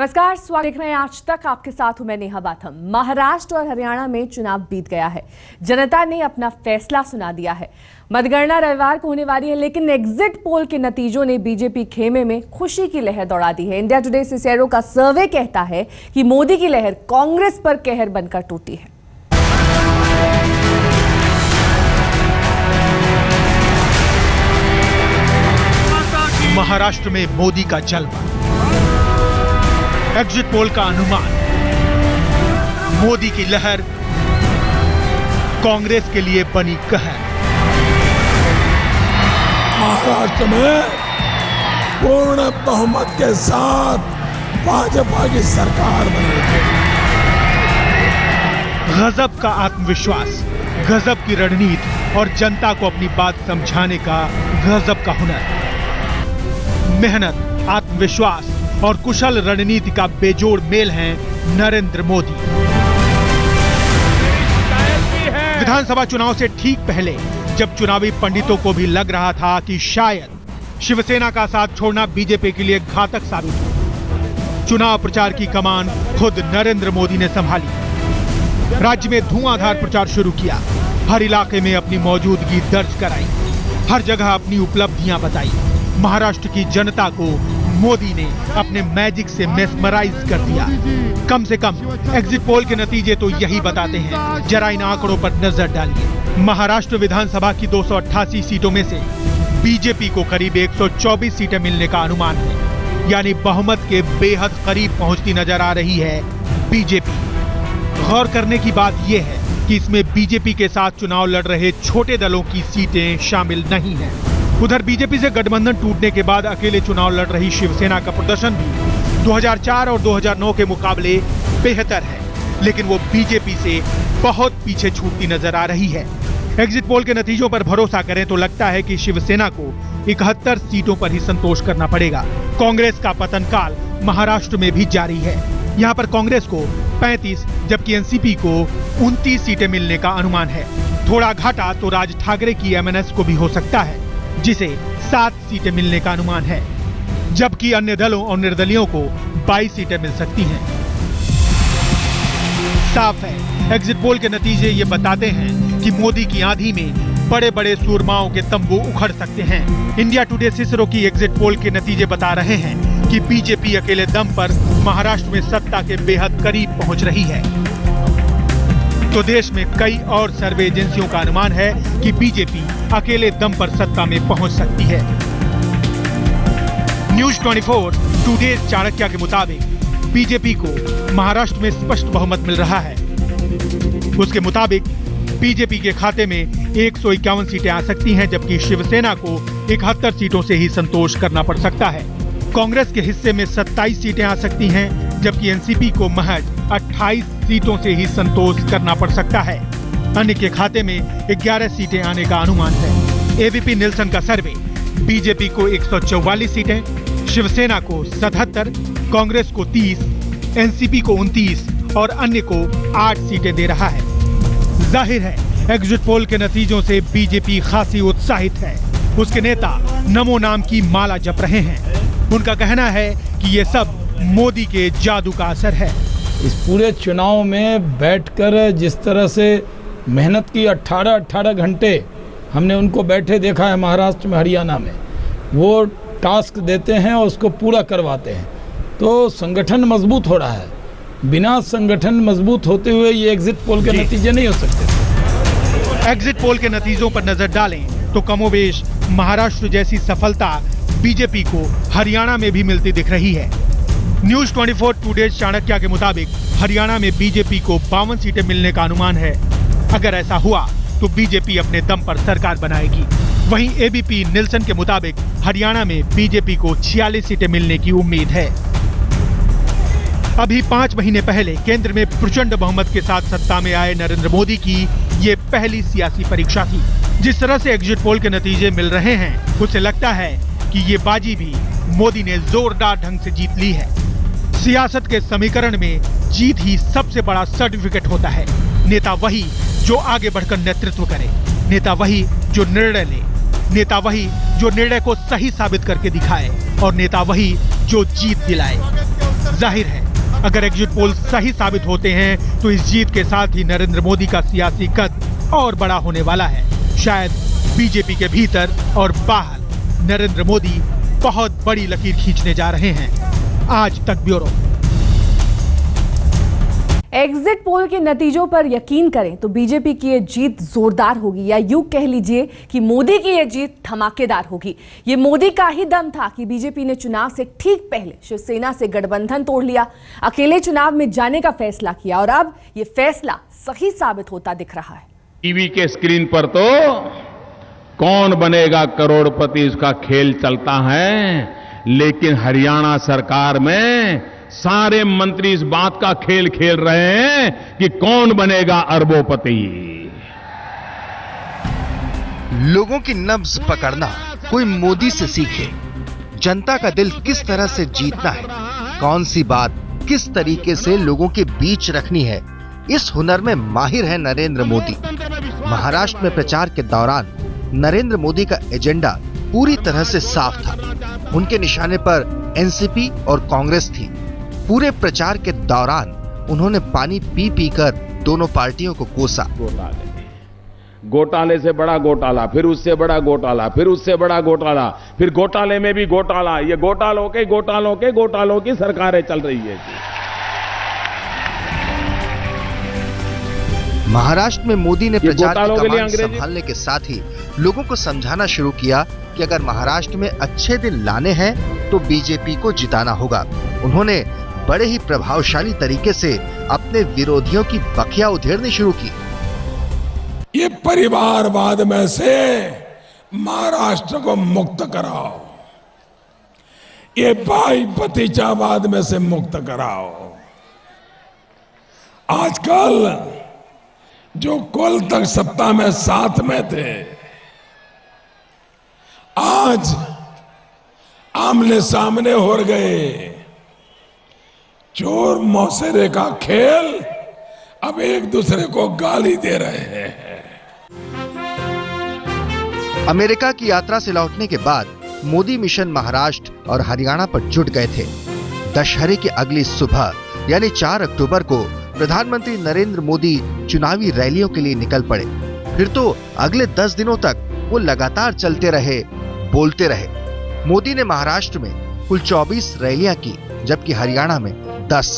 नमस्कार, स्वागत देख रहे हैं आज तक। आपके साथ हूं मैं नेहा बाथम। महाराष्ट्र और हरियाणा में चुनाव बीत गया है। जनता ने अपना फैसला सुना दिया है। मतगणना रविवार को होने वाली है, लेकिन एग्जिट पोल के नतीजों ने बीजेपी खेमे में खुशी की लहर दौड़ा दी है। इंडिया टुडे सिसेरो का सर्वे कहता है कि मोदी की लहर कांग्रेस पर कहर बनकर टूटी है। महाराष्ट्र में मोदी का जलवा, एग्जिट पोल का अनुमान, मोदी की लहर कांग्रेस के लिए बनी कहर। महाराष्ट्र में पूर्ण बहुमत के साथ भाजपा की सरकार बनेगी। गजब का आत्मविश्वास, गजब की रणनीति और जनता को अपनी बात समझाने का गजब का हुनर। मेहनत, आत्मविश्वास और कुशल रणनीति का बेजोड़ मेल हैं नरेंद्र मोदी। विधानसभा चुनाव से ठीक पहले जब चुनावी पंडितों को भी लग रहा था कि शायद शिवसेना का साथ छोड़ना बीजेपी के लिए घातक साबित हो, चुनाव प्रचार की कमान खुद नरेंद्र मोदी ने संभाली। राज्य में धुआंधार प्रचार शुरू किया, हर इलाके में अपनी मौजूदगी दर्ज कराई, हर जगह अपनी उपलब्धियां बताई। महाराष्ट्र की जनता को मोदी ने अपने मैजिक से मेस्मराइज कर दिया। कम से कम एग्जिट पोल के नतीजे तो यही बताते हैं। जरा इन आंकड़ों पर नजर डालिए। महाराष्ट्र विधानसभा की 288 सीटों में से बीजेपी को करीब 124 सीटें मिलने का अनुमान है, यानी बहुमत के बेहद करीब पहुंचती नजर आ रही है बीजेपी। गौर करने की बात यह है कि इसमें बीजेपी के साथ चुनाव लड़ रहे छोटे दलों की सीटें शामिल नहीं है। उधर बीजेपी से गठबंधन टूटने के बाद अकेले चुनाव लड़ रही शिवसेना का प्रदर्शन भी 2004 और 2009 के मुकाबले बेहतर है, लेकिन वो बीजेपी से बहुत पीछे छूटती नजर आ रही है। एग्जिट पोल के नतीजों पर भरोसा करें तो लगता है कि शिवसेना को 71 सीटों पर ही संतोष करना पड़ेगा। कांग्रेस का पतन काल महाराष्ट्र में भी जारी है। यहाँ पर कांग्रेस को 35 जबकि एनसीपी को 29 सीटें मिलने का अनुमान है। थोड़ा घाटा तो राज ठाकरे की एमएनएस को भी हो सकता है, जिसे 7 सीटें मिलने का अनुमान है, जबकि अन्य दलों और निर्दलियों को 22 सीटें मिल सकती हैं। साफ है, एग्जिट पोल के नतीजे ये बताते हैं कि मोदी की आंधी में बड़े बड़े सूरमाओं के तंबू उखड़ सकते हैं। इंडिया टुडे सिसेरो की एग्जिट पोल के नतीजे बता रहे हैं कि बीजेपी अकेले दम पर महाराष्ट्र में सत्ता के बेहद करीब पहुंच रही है। तो देश में कई और सर्वे एजेंसियों का अनुमान है कि बीजेपी अकेले दम पर सत्ता में पहुंच सकती है। न्यूज 24 टुडे चाणक्य के मुताबिक बीजेपी को महाराष्ट्र में स्पष्ट बहुमत मिल रहा है। उसके मुताबिक बीजेपी के खाते में 151 सीटें आ सकती हैं, जबकि शिवसेना को 71 सीटों से ही संतोष करना पड़ सकता है। कांग्रेस के हिस्से में 27 सीटें आ सकती हैं, जबकि एनसीपी को महज 28 सीटों से ही संतोष करना पड़ सकता है। अन्य के खाते में 11 सीटें आने का अनुमान है। एबीपी निल्सन का सर्वे बीजेपी को 144 सीटें, शिवसेना को 77, कांग्रेस को 30, एनसीपी को 29 और अन्य को 8 सीटें दे रहा है। जाहिर है, एग्जिट पोल के नतीजों से बीजेपी खासी उत्साहित है। उसके नेता नमो नाम की माला जप रहे हैं। उनका कहना है कि ये सब मोदी के जादू का असर है। इस पूरे चुनाव में बैठकर जिस तरह से मेहनत की 18 घंटे हमने उनको बैठे देखा है महाराष्ट्र में, हरियाणा में, वो टास्क देते हैं और उसको पूरा करवाते हैं, तो संगठन मजबूत हो रहा है। बिना संगठन मजबूत होते हुए ये एग्जिट पोल के नतीजे नहीं हो सकते। एग्जिट पोल के नतीजों पर नजर डालें तो कमोबेश महाराष्ट्र जैसी सफलता बीजेपी को हरियाणा में भी मिलती दिख रही है। न्यूज 24 टुडे चाणक्य के मुताबिक हरियाणा में बीजेपी को 52 सीटें मिलने का अनुमान है। अगर ऐसा हुआ तो बीजेपी अपने दम पर सरकार बनाएगी। वहीं एबीपी निल्सन के मुताबिक हरियाणा में बीजेपी को 46 सीटें मिलने की उम्मीद है। अभी 5 महीने पहले केंद्र में प्रचंड बहुमत के साथ सत्ता में आए नरेंद्र मोदी की ये पहली सियासी परीक्षा थी। जिस तरह से एग्जिट पोल के नतीजे मिल रहे हैं, उससे लगता है कि ये बाजी भी मोदी ने जोरदार ढंग से जीत ली है। सियासत के समीकरण में जीत ही सबसे बड़ा सर्टिफिकेट होता है। नेता वही जो आगे बढ़कर नेतृत्व करे, नेता वही जो निर्णय ले, नेता वही जो निर्णय को सही साबित करके दिखाए और नेता वही जो जीत दिलाए। जाहिर है अगर एग्जिट पोल सही साबित होते हैं तो इस जीत के साथ ही नरेंद्र मोदी का सियासी कद और बड़ा होने वाला है। शायद बीजेपी के भीतर और बाहर नरेंद्र मोदी बहुत बड़ी लकीर खींचने जा रहे हैं। आज तक ब्यूरो। एग्जिट पोल के नतीजों पर यकीन करें तो बीजेपी की ये जीत जोरदार होगी, या यूं कह लीजिए कि मोदी की ये जीत धमाकेदार होगी। ये मोदी का ही दम था कि बीजेपी ने चुनाव से ठीक पहले शिवसेना से गठबंधन तोड़ लिया, अकेले चुनाव में जाने का फैसला किया और अब ये फैसला सही साबित होता दिख रहा है। टीवी के स्क्रीन पर तो कौन बनेगा करोड़पति इसका खेल चलता है, लेकिन हरियाणा सरकार में सारे मंत्री इस बात का खेल खेल रहे हैं कि कौन बनेगा अरबोपति। लोगों की नब्ज पकड़ना कोई मोदी से सीखे। जनता का दिल किस तरह से जीतना है, कौन सी बात किस तरीके से लोगों के बीच रखनी है, इस हुनर में माहिर है नरेंद्र मोदी। महाराष्ट्र में प्रचार के दौरान नरेंद्र मोदी का एजेंडा पूरी तरह से साफ था। उनके निशाने पर एनसीपी और कांग्रेस थी। पूरे प्रचार के दौरान उन्होंने पानी पी पी कर दोनों पार्टियों को कोसा। घोटाले से बड़ा घोटाला, फिर उससे बड़ा घोटाला, फिर उससे बड़ा घोटाला, फिर घोटाले में भी घोटाला। ये घोटालों की सरकारें चल रही है। महाराष्ट्र में मोदी ने प्रचार की कमान संभालने के साथ ही लोगों को समझाना शुरू किया कि अगर महाराष्ट्र में अच्छे दिन लाने हैं तो बीजेपी को जिताना होगा। उन्होंने बड़े ही प्रभावशाली तरीके से अपने विरोधियों की बखिया उधेड़नी शुरू की। ये परिवारवाद में से महाराष्ट्र को मुक्त कराओ, ये भाई भतीजावाद में से मुक्त कराओ। आजकल जो कल तक सत्ता में साथ में थे, आज आमने सामने हो गए। चोर मौसेरे का खेल अब एक दूसरे को गाली दे रहे हैं। अमेरिका की यात्रा से लौटने के बाद मोदी मिशन महाराष्ट्र और हरियाणा पर जुट गए थे। दशहरे की अगली सुबह यानी 4 अक्टूबर को प्रधानमंत्री नरेंद्र मोदी चुनावी रैलियों के लिए निकल पड़े। फिर तो अगले 10 दिनों तक वो लगातार चलते रहे, बोलते रहे। मोदी ने महाराष्ट्र में कुल 24 रैलियां की, जबकि हरियाणा में 10।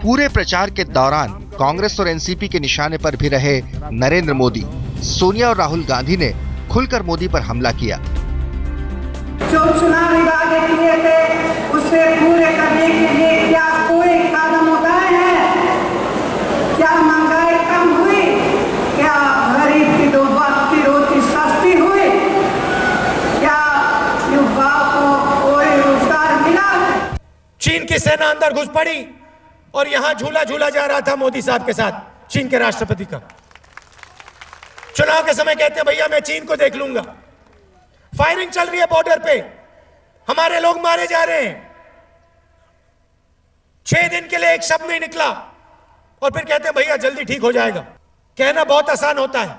पूरे प्रचार के दौरान कांग्रेस और एनसीपी के निशाने पर भी रहे नरेंद्र मोदी। सोनिया और राहुल गांधी ने खुलकर मोदी पर हमला किया। जो चुनावी वादे किए थे उससे पूरे करने के लिए क्या कोई कदम उठाए हैं? क्या महंगाई कम हुई? क्या गरीब की 2 वक्त की रोटी सस्ती हुई? क्या युवाओं को कोई रोजगार मिला? चीन की सेना अंदर घुस पड़ी और यहां झूला झूला जा रहा था मोदी साहब के साथ चीन के राष्ट्रपति का। चुनाव के समय कहते हैं भैया मैं चीन को देख लूंगा। फायरिंग चल रही है बॉर्डर पे, हमारे लोग मारे जा रहे हैं। 6 दिन के लिए एक शब्द नहीं निकला और फिर कहते हैं भैया जल्दी ठीक हो जाएगा। कहना बहुत आसान होता है,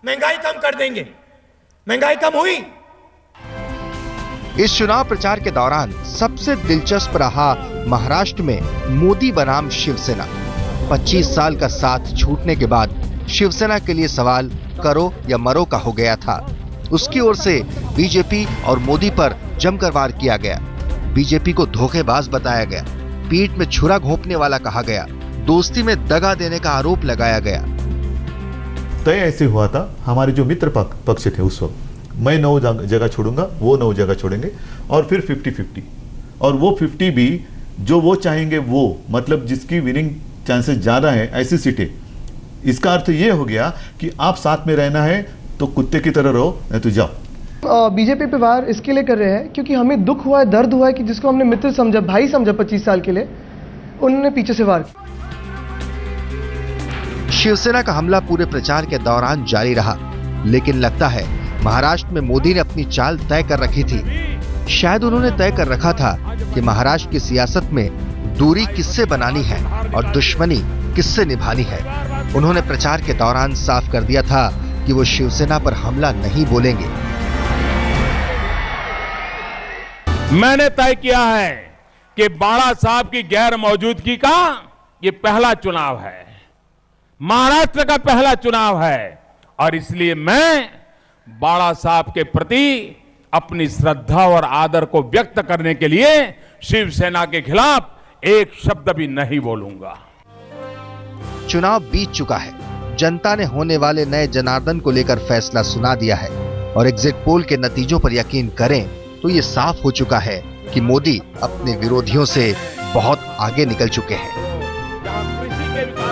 महंगाई कम कर देंगे। महंगाई कम हुई? इस चुनाव प्रचार के दौरान सबसे दिलचस्प रहा महाराष्ट्र में मोदी बनाम शिवसेना। 25 साल का साथ छूटने के बाद शिवसेना के लिए सवाल करो या मरो का हो गया था। उसकी ओर से बीजेपी और मोदी पर जमकर वार किया गया। बीजेपी को धोखेबाज बताया गया, पीठ में छुरा घोंपने वाला कहा गया, दोस्ती में दगा देने का आरोप लगाया गया। तय ऐसे हुआ था, हमारे जो मित्र पक्ष थे उस वक्त, मैं 9 जगह छोड़ूंगा, वो 9 जगह छोड़ेंगे और फिर 50-50। और वो 50 भी जो वो चाहेंगे वो, मतलब जिसकी विनिंग चांसेस ज्यादा है ऐसी सीटें। इसका अर्थ ये हो गया कि आप साथ में रहना है तो कुत्ते की तरह रहो, नहीं तो जाओ। बीजेपी पे वार इसके लिए कर रहे हैं क्योंकि हमें दुख हुआ है, दर्द हुआ है कि जिसको हमने मित्र समझा, भाई समझा 25 साल के लिए, उन्होंने पीछे से वार किया। शिवसेना का हमला पूरे प्रचार के दौरान जारी रहा, लेकिन लगता है महाराष्ट्र में मोदी ने अपनी चाल तय कर रखी थी। शायद उन्होंने तय कर रखा था कि महाराष्ट्र की सियासत में दूरी किससे बनानी है और दुश्मनी किससे निभानी है। उन्होंने प्रचार के दौरान साफ कर दिया था कि वो शिवसेना पर हमला नहीं बोलेंगे। मैंने तय किया है कि बाला साहब की गैर मौजूदगी का ये पहला चुनाव है, महाराष्ट्र का पहला चुनाव है, और इसलिए मैं बाला साहब के प्रति अपनी श्रद्धा और आदर को व्यक्त करने के लिए शिवसेना के खिलाफ एक शब्द भी नहीं बोलूंगा। चुनाव बीत चुका है, जनता ने होने वाले नए जनार्दन को लेकर फैसला सुना दिया है और एग्जिट पोल के नतीजों पर यकीन करें तो ये साफ हो चुका है कि मोदी अपने विरोधियों से बहुत आगे निकल चुके हैं।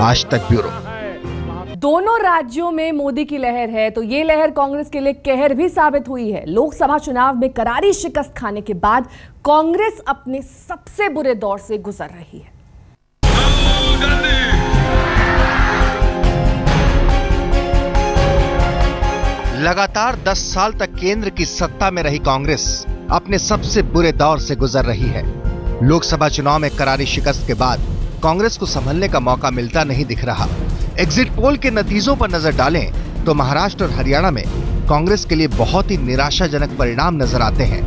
आज तक ब्यूरो। दोनों राज्यों में मोदी की लहर है तो ये लहर कांग्रेस के लिए कहर भी साबित हुई है। लोकसभा चुनाव में करारी शिकस्त खाने के बाद कांग्रेस अपने सबसे बुरे दौर से गुजर रही है। लगातार 10 साल तक केंद्र की सत्ता में रही कांग्रेस अपने सबसे बुरे दौर से गुजर रही है। लोकसभा चुनाव में करारी शिकस्त के बाद कांग्रेस को संभलने का मौका मिलता नहीं दिख रहा। एग्जिट पोल के नतीजों पर नजर डालें तो महाराष्ट्र और हरियाणा में कांग्रेस के लिए बहुत ही निराशाजनक परिणाम नजर आते हैं।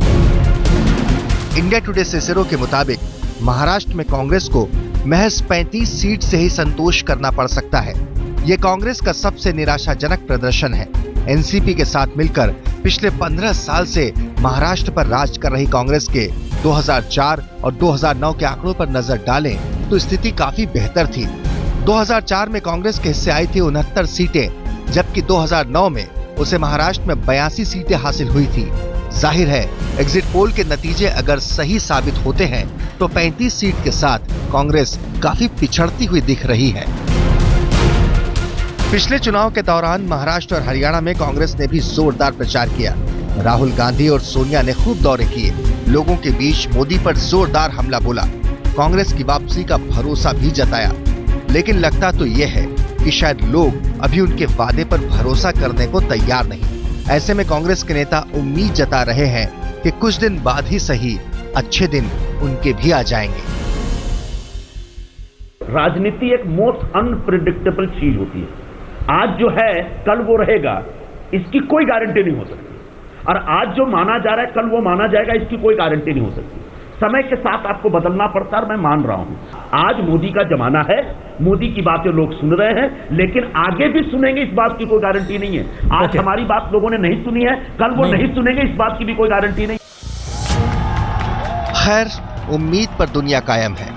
इंडिया टुडे सिसिरो के मुताबिक महाराष्ट्र में कांग्रेस को महज 35 सीट से ही संतोष करना पड़ सकता है। ये कांग्रेस का सबसे निराशाजनक प्रदर्शन है। एनसीपी के साथ मिलकर पिछले 15 साल से महाराष्ट्र पर राज कर रही कांग्रेस के 2004 और 2009 के आंकड़ों पर नजर डालें तो स्थिति काफी बेहतर थी। 2004 में कांग्रेस के हिस्से आई थी 69 सीटें, जबकि 2009 में उसे महाराष्ट्र में 82 सीटें हासिल हुई थी। जाहिर है एग्जिट पोल के नतीजे अगर सही साबित होते हैं तो 35 सीट के साथ कांग्रेस काफी पिछड़ती हुई दिख रही है। पिछले चुनाव के दौरान महाराष्ट्र और हरियाणा में कांग्रेस ने भी जोरदार प्रचार किया। राहुल गांधी और सोनिया ने खूब दौरे किए, लोगों के बीच मोदी पर जोरदार हमला बोला, कांग्रेस की वापसी का भरोसा भी जताया। लेकिन लगता तो यह है कि शायद लोग अभी उनके वादे पर भरोसा करने को तैयार नहीं। ऐसे में कांग्रेस के नेता उम्मीद जता रहे हैं कि कुछ दिन बाद ही सही अच्छे दिन उनके भी आ जाएंगे। राजनीति एक मोस्ट अनप्रिडिक्टेबल चीज होती है। आज जो है कल वो रहेगा, इसकी कोई गारंटी नहीं हो सकती, और आज जो माना जा रहा है कल वो माना जाएगा, इसकी कोई गारंटी नहीं हो सकती। समय के साथ आपको बदलना पड़ता है और मैं मान रहा हूं। आज मोदी का जमाना है, मोदी की बातें लोग सुन रहे हैं, लेकिन आगे भी सुनेंगे इस बात की कोई गारंटी नहीं है। आज हमारी बात लोगों ने नहीं सुनी है, कल वो नहीं सुनेंगे, इस बात की भी कोई गारंटी नहीं। खैर, उम्मीद पर दुनिया कायम है,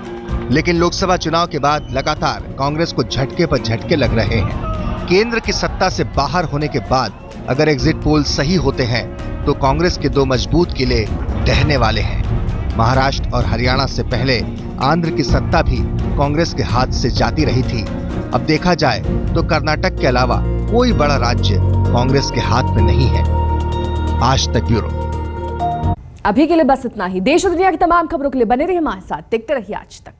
लेकिन लोकसभा चुनाव के बाद लगातार कांग्रेस को झटके पर झटके लग रहे हैं। केंद्र की सत्ता से बाहर होने के बाद अगर एग्जिट पोल सही होते हैं तो कांग्रेस के दो मजबूत किले ढहने वाले हैं। महाराष्ट्र और हरियाणा से पहले आंध्र की सत्ता भी कांग्रेस के हाथ से जाती रही थी। अब देखा जाए तो कर्नाटक के अलावा कोई बड़ा राज्य कांग्रेस के हाथ में नहीं है। आज तक ब्यूरो। अभी के लिए बस इतना ही। देश और दुनिया की तमाम खबरों के लिए बने रहिए हमारे साथ, देखते रहिए आज तक।